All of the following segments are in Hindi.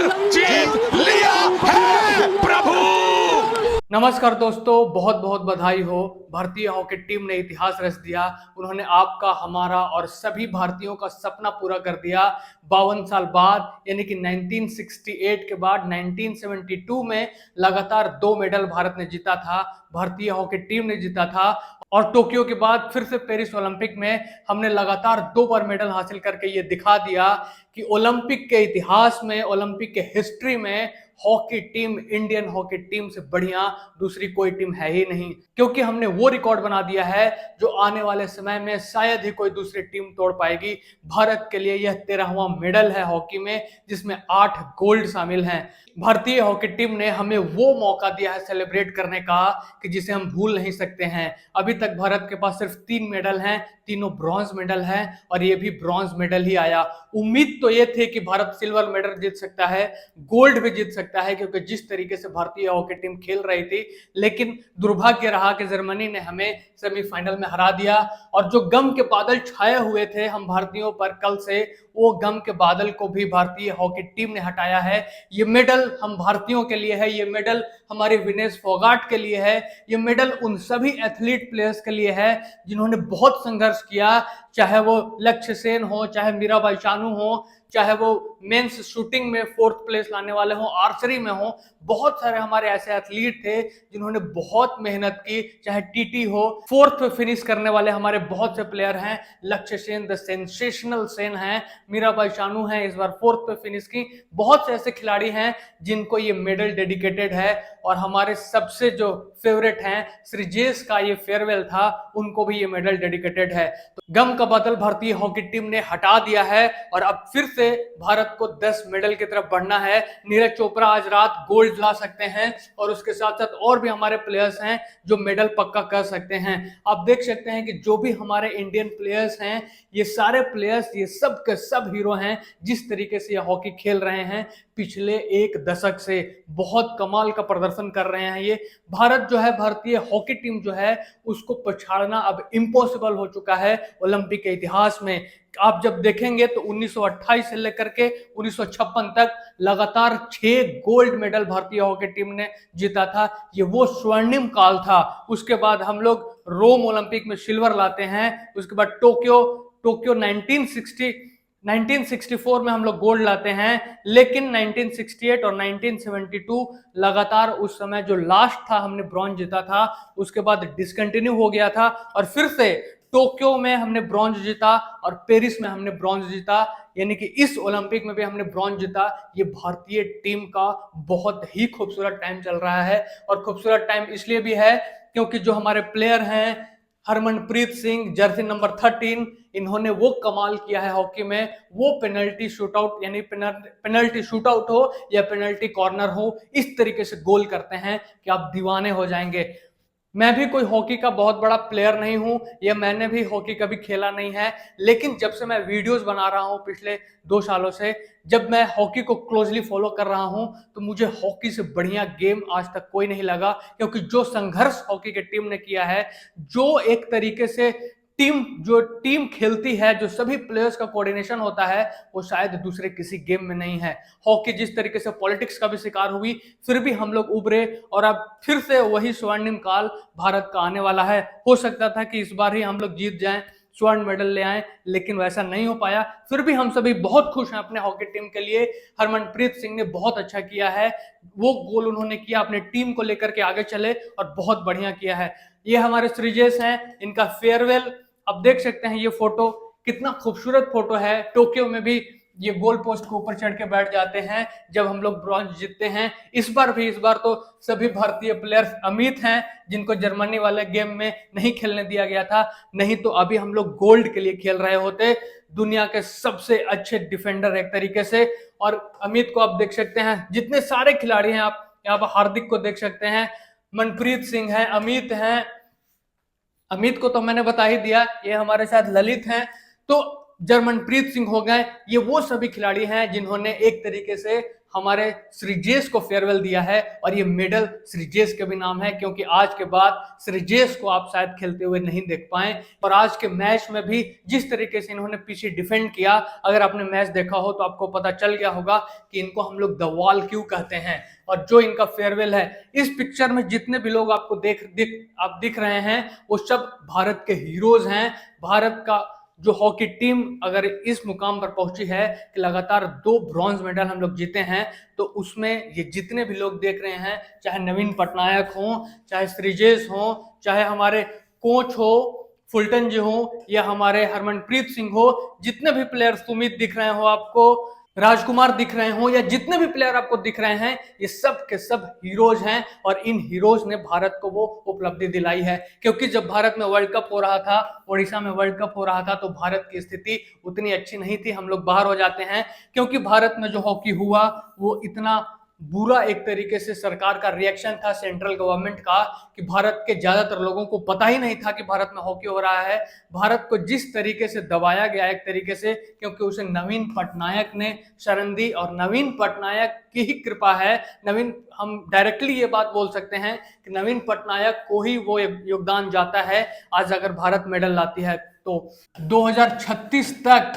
जीत लिया है प्रभु। नमस्कार दोस्तों, बहुत बहुत बधाई हो। भारतीय हॉकी टीम ने इतिहास रच दिया। उन्होंने आपका, हमारा और सभी भारतीयों का सपना पूरा कर दिया। 52 साल बाद, यानी कि 1968 के बाद 1972 में लगातार 2 मेडल भारत ने जीता था, भारतीय हॉकी टीम ने जीता था। और टोक्यो के बाद फिर से पेरिस ओलंपिक में हमने लगातार 2 बार मेडल हासिल करके ये दिखा दिया कि ओलंपिक के इतिहास में, ओलंपिक के हिस्ट्री में hockey team, Indian hockey team से बढ़िया दूसरी कोई टीम है ही नहीं। क्योंकि हमने वो रिकॉर्ड बना दिया है जो आने वाले समय में शायद ही कोई दूसरी टीम तोड़ पाएगी। भारत के लिए यह 13वां मेडल है हॉकी में, जिसमें 8 गोल्ड शामिल हैं। भारतीय हॉकी टीम ने हमें वो मौका दिया है सेलिब्रेट करने का कि जिसे हम भूल नहीं सकते हैं। अभी तक भारत के पास सिर्फ 3 मेडल हैं, तीनों ब्रॉन्ज मेडल हैं और ये भी ब्रॉन्ज मेडल ही आया। उम्मीद तो ये थी कि भारत सिल्वर मेडल जीत सकता है, गोल्ड भी जीत सकता है, क्योंकि जिस तरीके से भारतीय हॉकी टीम खेल रही थी। लेकिन दुर्भाग्य रहा कि जर्मनी ने हमें सेमीफाइनल में हरा दिया। और जो गम के बादल छाए हुए थे हम भारतीयों पर कल से, वो गम के बादल को भी भारतीय हॉकी टीम ने हटाया है। ये मेडल हम भारतीयों के लिए है, ये मेडल हमारे विनेश फोगाट के लिए है, ये मेडल उन सभी एथलीट प्लेयर्स के लिए है जिन्होंने बहुत संघर्ष किया। चाहे वो लक्ष्य सेन हो, चाहे मीराबाई चानू हो, चाहे वो मेंस शूटिंग में 4th प्लेस लाने वाले हो, आर्चरी में हो, बहुत सारे हमारे ऐसे एथलीट थे जिन्होंने बहुत मेहनत की। चाहे टीटी हो, 4th पे फिनिश करने वाले हमारे बहुत से प्लेयर हैं। लक्ष्य सेन द सेंसेशनल सेन है, मीराबाई चानू हैं, इस बार 4th पे फिनिश की। बहुत से ऐसे खिलाड़ी हैं जिनको ये मेडल डेडिकेटेड है। और हमारे सबसे जो फेवरेट हैं, श्रीजेश का ये फेयरवेल था, उनको भी ये मेडल डेडिकेटेड है। तो गम का बादल भारतीय हॉकी टीम ने हटा दिया है और अब फिर से भारत को 10 मेडल की तरफ बढ़ना है। नीरज चोपड़ा आज रात गोल्ड ला सकते हैं और उसके साथ साथ और भी हमारे प्लेयर्स हैं जो मेडल पक्का कर सकते हैं। आप देख सकते हैं कि जो भी हमारे इंडियन प्लेयर्स हैं, ये सारे प्लेयर्स, ये सब के सब हीरो हैं। जिस तरीके से ये हॉकी खेल रहे हैं पिछले 1 दशक से, बहुत कमाल का प्रदर्शन कर रहे हैं ये। भारत जो है, भारतीय हॉकी टीम जो है, उसको पछाड़ना अब इम्पॉसिबल हो चुका है ओलंपिक के इतिहास में। आप जब देखेंगे तो 1928 से लेकर के 1956 तक लगातार 6 गोल्ड मेडल भारतीय हॉकी टीम ने जीता था। ये वो स्वर्णिम काल था। उसके बाद हम लोग रोम ओलंपिक में सिल्वर लाते हैं, उसके बाद टोक्यो 1964 में हम लोग गोल्ड लाते हैं। लेकिन 1968 और 1972 लगातार, उस समय जो लास्ट था हमने ब्रॉन्ज जीता था, उसके बाद डिसकंटिन्यू हो गया था। और फिर से टोक्यो में हमने ब्रॉन्ज जीता और पेरिस में हमने ब्रॉन्ज जीता, यानी कि इस ओलंपिक में भी हमने ब्रॉन्ज जीता। ये भारतीय टीम का बहुत ही खूबसूरत टाइम चल रहा है। और खूबसूरत टाइम इसलिए भी है क्योंकि जो हमारे प्लेयर हैं, हरमनप्रीत सिंह, जर्सी नंबर 13, इन्होंने वो कमाल किया है हॉकी में। वो पेनल्टी शूटआउट, यानी पेनल्टी शूटआउट हो या पेनल्टी कॉर्नर हो, इस तरीके से गोल करते हैं कि आप दीवाने हो जाएंगे। मैं भी कोई हॉकी का बहुत बड़ा प्लेयर नहीं हूं, या मैंने भी हॉकी कभी खेला नहीं है। लेकिन जब से मैं वीडियोस बना रहा हूं पिछले 2 सालों से, जब मैं हॉकी को क्लोजली फॉलो कर रहा हूं, तो मुझे हॉकी से बढ़िया गेम आज तक कोई नहीं लगा। क्योंकि जो संघर्ष हॉकी की टीम ने किया है, जो एक तरीके से जो टीम खेलती है, जो सभी प्लेयर्स का कोऑर्डिनेशन होता है, वो शायद दूसरे किसी गेम में नहीं है। हॉकी जिस तरीके से पॉलिटिक्स का भी शिकार हुई, फिर भी हम लोग उभरे और अब फिर से वही स्वर्णिम काल भारत का आने वाला है। हो सकता था कि इस बार ही हम लोग जीत जाएं, स्वर्ण मेडल ले आए, लेकिन वैसा नहीं हो पाया। फिर भी हम सभी बहुत खुश हैं अपने हॉकी टीम के लिए। हरमनप्रीत सिंह ने बहुत अच्छा किया है, वो गोल उन्होंने किया, अपने टीम को लेकर के आगे चले और बहुत बढ़िया किया है। ये हमारे श्रीजेश हैं, इनका फेयरवेल अब देख सकते हैं। ये फोटो कितना खूबसूरत फोटो है। टोक्यो में भी ये गोल पोस्ट के ऊपर चढ़ के बैठ जाते हैं जब हम लोग ब्रॉन्ज जीतते हैं। इस बार तो सभी भारतीय प्लेयर्स अमित हैं, जिनको जर्मनी वाले गेम में नहीं खेलने दिया गया था, नहीं तो अभी हम लोग गोल्ड के लिए खेल रहे होते। दुनिया के सबसे अच्छे डिफेंडर एक तरीके से। और अमित को आप देख सकते हैं, जितने सारे खिलाड़ी हैं, आप यहाँ पर हार्दिक को देख सकते हैं, मनप्रीत सिंह है, अमित हैं, अमित को तो मैंने बता ही दिया, ये हमारे साथ ललित हैं, तो जर्मनप्रीत सिंह हो गए। ये वो सभी खिलाड़ी हैं जिन्होंने एक तरीके से हमारे श्रीजेश को फेयरवेल दिया है और ये मेडल श्रीजेश के भी नाम है, क्योंकि आज के बाद श्रीजेश को आप शायद खेलते हुए नहीं देख पाए। और आज के मैच में भी जिस तरीके से इन्होंने पीछे डिफेंड किया, अगर आपने मैच देखा हो तो आपको पता चल गया होगा कि इनको हम लोग द वॉल क्यों कहते हैं। और जो इनका फेयरवेल है, इस पिक्चर में जितने भी लोग आपको आप दिख रहे हैं वो सब भारत के हीरोज हैं। भारत का जो हॉकी टीम अगर इस मुकाम पर पहुंची है कि लगातार 2 ब्रॉन्ज मेडल हम लोग जीते हैं, तो उसमें ये जितने भी लोग देख रहे हैं, चाहे नवीन पटनायक हो, चाहे श्रीजेश हो, चाहे हमारे कोच हो फुलटन जी हो, या हमारे हरमनप्रीत सिंह हो, जितने भी प्लेयर सुमित दिख रहे हो आपको, राजकुमार दिख रहे हो, या जितने भी प्लेयर आपको दिख रहे हैं, ये सब के सब हीरोज हैं। और इन हीरोज ने भारत को वो उपलब्धि दिलाई है, क्योंकि जब भारत में वर्ल्ड कप हो रहा था, ओडिशा में वर्ल्ड कप हो रहा था, तो भारत की स्थिति उतनी अच्छी नहीं थी। हम लोग बाहर हो जाते हैं क्योंकि भारत में जो हॉकी हुआ वो इतना बुरा एक तरीके से सरकार का रिएक्शन था, सेंट्रल गवर्नमेंट का, कि भारत के ज्यादातर लोगों को पता ही नहीं था कि भारत में हॉकी हो रहा है। भारत को जिस तरीके से दबाया गया एक तरीके से, क्योंकि उसे नवीन पटनायक ने शरण दी, और नवीन पटनायक की ही कृपा है। हम डायरेक्टली ये बात बोल सकते हैं कि नवीन पटनायक को ही वो योगदान जाता है आज अगर भारत मेडल लाती है तो। 2036 तक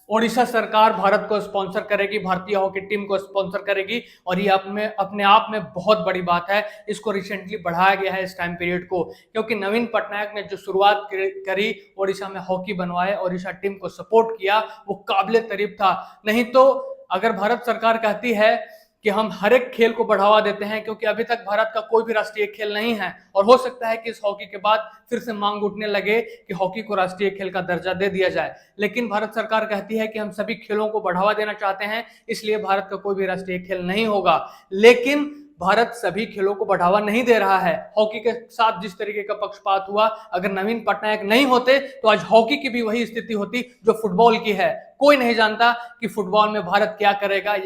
ओडिशा सरकार भारत को स्पॉन्सर करेगी, भारतीय हॉकी टीम को स्पॉन्सर करेगी, और ये अपने आप में बहुत बड़ी बात है। इसको रिसेंटली बढ़ाया गया है इस टाइम पीरियड को, क्योंकि नवीन पटनायक ने जो शुरुआत करी ओडिशा में हॉकी बनवाए, ओडिशा टीम को सपोर्ट किया, वो काबिले तारीफ था। नहीं तो अगर भारत सरकार कहती है कि हम हर एक खेल को बढ़ावा देते हैं, क्योंकि अभी तक भारत का कोई भी राष्ट्रीय खेल नहीं है, और हो सकता है कि इस हॉकी के बाद फिर से मांग उठने लगे कि हॉकी को राष्ट्रीय खेल का दर्जा दे दिया जाए। लेकिन भारत सरकार कहती है कि हम सभी खेलों को बढ़ावा देना चाहते हैं, इसलिए भारत का कोई भी राष्ट्रीय खेल नहीं होगा। लेकिन भारत सभी खेलों को बढ़ावा नहीं दे रहा है। हॉकी के साथ जिस तरीके का पक्षपात हुआ, अगर नवीन पटनायक नहीं होते तो आज हॉकी की भी वही स्थिति होती जो फुटबॉल की है। कोई नहीं जानता कि फुटबॉल में भारत क्या करेगा,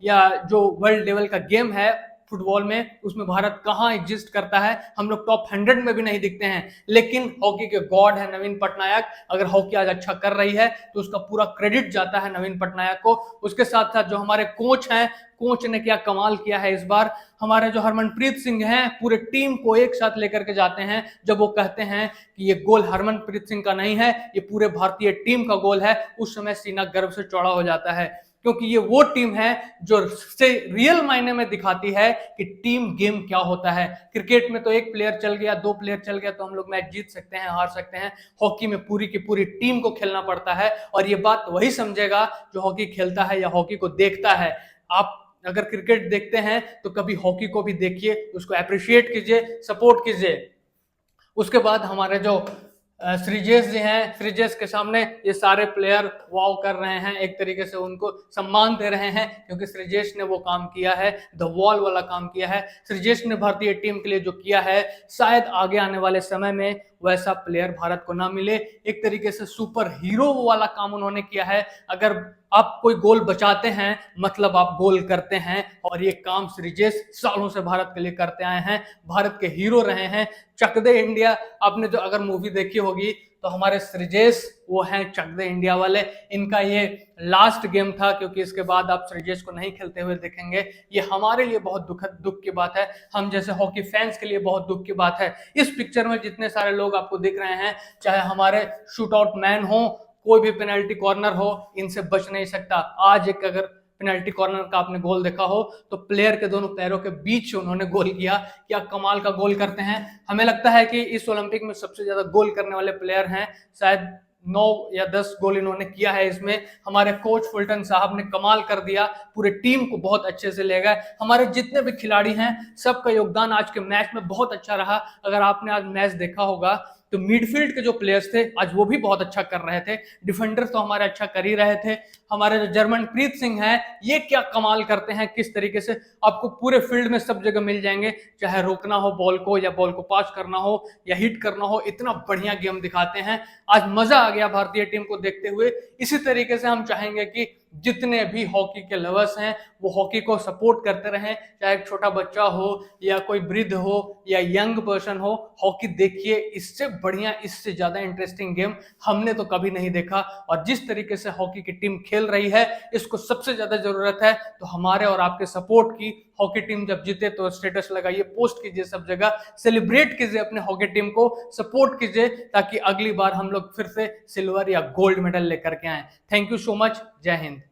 या जो वर्ल्ड लेवल का गेम है फुटबॉल में, उसमें भारत कहाँ एग्जिस्ट करता है। हम लोग टॉप 100 में भी नहीं दिखते हैं। लेकिन हॉकी के गॉड है नवीन पटनायक। अगर हॉकी आज अच्छा कर रही है तो उसका पूरा क्रेडिट जाता है नवीन पटनायक को। उसके साथ साथ जो हमारे कोच हैं, कोच ने क्या कमाल किया है इस बार। हमारे जो हरमनप्रीत सिंह हैं, पूरे टीम को एक साथ लेकर के जाते हैं। जब वो कहते हैं कि ये गोल हरमनप्रीत सिंह का नहीं है, ये पूरे भारतीय टीम का गोल है, उस समय सीना गर्व से चौड़ा हो जाता है, क्योंकि ये वो टीम है जो से रियल मायने में दिखाती है कि टीम गेम क्या होता है। क्रिकेट में तो एक प्लेयर चल गया, 2 प्लेयर चल गया तो हम लोग मैच जीत सकते हैं, हार सकते हैं। हॉकी में पूरी की पूरी टीम को खेलना पड़ता है, और ये बात वही समझेगा जो हॉकी खेलता है या हॉकी को देखता है। आप अगर क्रिकेट देखते हैं तो कभी हॉकी को भी देखिए, उसको अप्रिशिएट कीजिए, सपोर्ट कीजिए। उसके बाद हमारे जो श्रीजेश जी हैं, श्रीजेश के सामने ये सारे प्लेयर वाव कर रहे हैं, एक तरीके से उनको सम्मान दे रहे हैं, क्योंकि श्रीजेश ने वो काम किया है, द वॉल वाला काम किया है। श्रीजेश ने भारतीय टीम के लिए जो किया है, शायद आगे आने वाले समय में वैसा प्लेयर भारत को ना मिले। एक तरीके से सुपर हीरो वाला काम उन्होंने किया है। अगर आप कोई गोल बचाते हैं मतलब आप गोल करते हैं, और ये काम श्रीजेश सालों से भारत के लिए करते आए हैं, भारत के हीरो रहे हैं। चक दे इंडिया, आपने जो अगर मूवी देखी होगी तो हमारे श्रीजेश वो हैं चक दे इंडिया वाले। इनका ये लास्ट गेम था, क्योंकि इसके बाद आप श्रीजेश को नहीं खेलते हुए देखेंगे। ये हमारे लिए बहुत दुख की बात है, हम जैसे हॉकी फैंस के लिए बहुत दुख की बात है। इस पिक्चर में जितने सारे लोग आपको दिख रहे हैं, चाहे हमारे शूट आउट मैन हो, कोई भी पेनल्टी कॉर्नर हो, इनसे बच नहीं सकता। आज एक अगर पेनल्टी कॉर्नर का आपने गोल देखा हो तो प्लेयर के दोनों पैरों के बीच उन्होंने गोल किया। क्या कमाल का गोल करते हैं। हमें लगता है कि इस ओलंपिक में सबसे ज्यादा गोल करने वाले प्लेयर हैं, शायद 9 या 10 गोल इन्होंने किया है इसमें। हमारे कोच फुलटन साहब ने कमाल कर दिया, पूरे टीम को बहुत अच्छे से ले गए। हमारे जितने भी खिलाड़ी हैं सबका योगदान आज के मैच में बहुत अच्छा रहा। अगर आपने आज मैच देखा होगा तो मिडफील्ड के जो प्लेयर्स थे आज वो भी बहुत अच्छा कर रहे थे, डिफेंडर्स तो हमारे अच्छा कर ही रहे थे। हमारे जो जर्मनप्रीत सिंह हैं, ये क्या कमाल करते हैं, किस तरीके से आपको पूरे फील्ड में सब जगह मिल जाएंगे, चाहे रोकना हो बॉल को या बॉल को पास करना हो या हिट करना हो, इतना बढ़िया गेम दिखाते हैं। आज मजा आ गया भारतीय टीम को देखते हुए। इसी तरीके से हम चाहेंगे कि जितने भी हॉकी के लवर्स हैं वो हॉकी को सपोर्ट करते रहें, चाहे एक छोटा बच्चा हो या कोई वृद्ध हो या यंग पर्सन हो, हॉकी देखिए। इससे बढ़िया, इससे ज्यादा इंटरेस्टिंग गेम हमने तो कभी नहीं देखा। और जिस तरीके से हॉकी की टीम खेल रही है, इसको सबसे ज्यादा जरूरत है तो हमारे और आपके सपोर्ट की। हॉकी टीम जब जीते तो स्टेटस लगाइए, पोस्ट कीजिए, सब जगह सेलिब्रेट कीजिए अपने हॉकी टीम को, सपोर्ट कीजिए, ताकि अगली बार हम लोग फिर से सिल्वर या गोल्ड मेडल लेकर के आए। Thank you so much. जय हिंद।